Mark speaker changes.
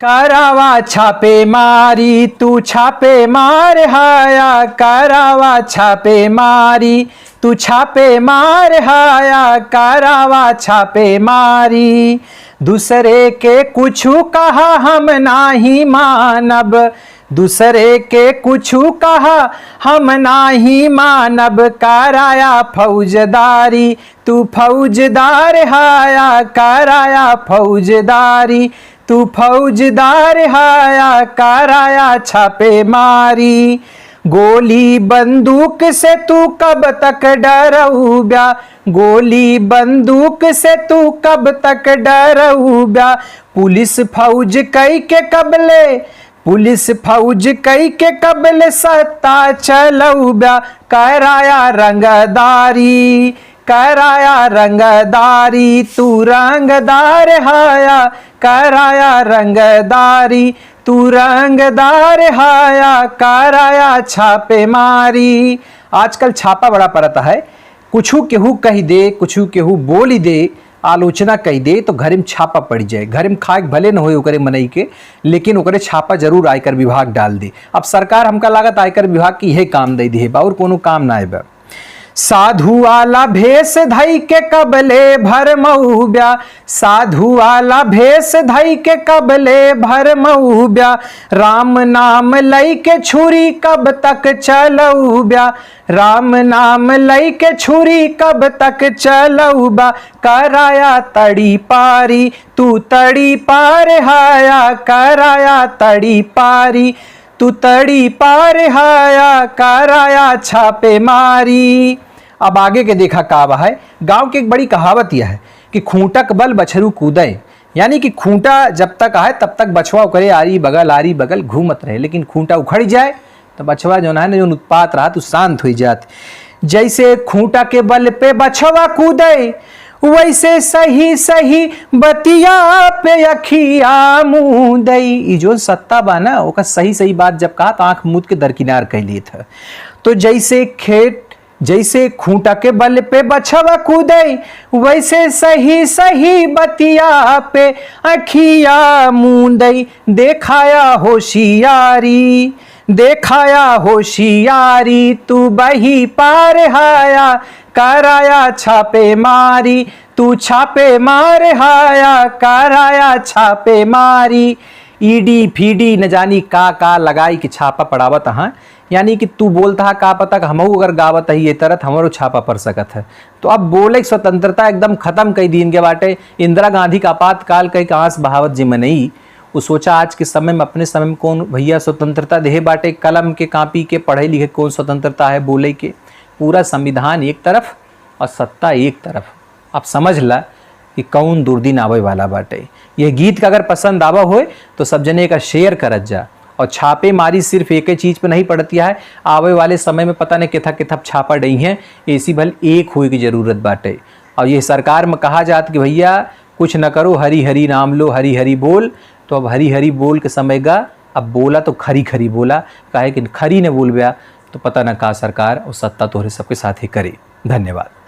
Speaker 1: करावा छापे मारी तू छापे मार हाया, करावा छापे मारी तू छापे मार हाया, करावा छापे मारी। दूसरे के कुछु कहा हम नाही मानब, दूसरे के कुछु कहा हम नाही मानब, कराया फौजदारी तू फौजदार हाया, कराया फौजदारी तू फौजदार हाया, कराया छापे मारी। गोली बंदूक से तू कब तक डरऊब्या, गोली बंदूक से तू कब तक डरऊब्या, पुलिस फौज कई के कबले, पुलिस फौज कई के कबले सत्ता चलऊब्या, कराया रंगदारी, कराया रंगदारी तू रंगदार हाया, कराया रंगदारी तू रंगदार हाया, कराया छापे मारी। आजकल छापा बड़ा पड़ता है, कुछू केहू कही दे, कुछू केहू बोली दे, आलोचना कही दे तो घरे में छापा पड़ जाए। घरे में खाए भले न हो ओकरे मनई के, लेकिन ओकरे छापा जरूर आयकर विभाग डाल दे। अब सरकार हमका लागत आयकर विभाग की यह काम दे दी है और कोनो काम ना है। साधु वाला भेष धई के कबले भरमऊब्या, साधु वाला भेष धई के कबले भरमऊब्या, राम नाम लई के छुरी कब तक चलऊब्या, राम नाम लई के छुरी कब तक चलऊब्या, कराया तड़ी पारी तू तड़ी पार हाया, कराया तड़ी पारी तू तड़ी पार हाया, कराया छापे मारी। अब आगे के देखा कावा है। गांव की एक बड़ी कहावत यह है कि खूंटक बल बछरू कूदे, यानी कि खूंटा जब तक आए तब तक बछवा करे आरी बगल घूमत रहे, लेकिन खूंटा उखड़ जाए तो बछवा जो है ना जो उत्पात रहा तो शांत हो जाती। जैसे खूंटा के बल पे बछवा कूदे, वैसे सही सही बतिया पे अखिया मुदई। जो सत्ता बा ना ओका सही सही बात जब कहा तो आंख मूद के दरकिनार कह लिए था। तो जैसे खूंटा के बल पे बछवा कूदे, वैसे सही सही बतिया पे अखिया मुदई, देखाया होशियारी, देखाया होशियारी तू बही पार हाया, कराया छापे मारी तू छापे मार हाया, कराया छापे मारी। ईडी फीडी न जानी का लगाई कि छापा पड़ावत हाँ, यानी कि तू बोलता का पता कि हमहू अगर गावत ही ये तरह हमारो छापा पड़ सकत है। तो अब बोले स्वतंत्रता एकदम खत्म कई दिन के बाटे। इंदिरा गांधी का आपातकाल कई आंस बहावत जी मनई, वो सोचा आज के समय में अपने समय में कौन भैया स्वतंत्रता देहे बाटे, कलम के कापी के पढ़े लिखे कौन स्वतंत्रता है बोले के। पूरा संविधान एक तरफ और सत्ता एक तरफ। आप समझ ला कि कौन दुर्दिन आवे वाला बाटे। यह गीत का अगर पसंद आवा होए तो सब जने का शेयर करत जा। और छापे मारी सिर्फ एक ही चीज़ पे नहीं पड़ती है, आवे वाले समय में पता नहीं किथा किथा छापा डई हैं, ऐसी भल एक हुए की ज़रूरत बाटे। और ये सरकार में कहा जाता कि भैया कुछ न करो हरी हरी नाम लो हरी हरी बोल, तो अब हरी हरी बोल के समय गा, अब बोला तो खरी खरी बोला, काहे कि खरी ने बोल गया तो पता न का सरकार और सत्ता तोहरे सबके साथ ही करे। धन्यवाद।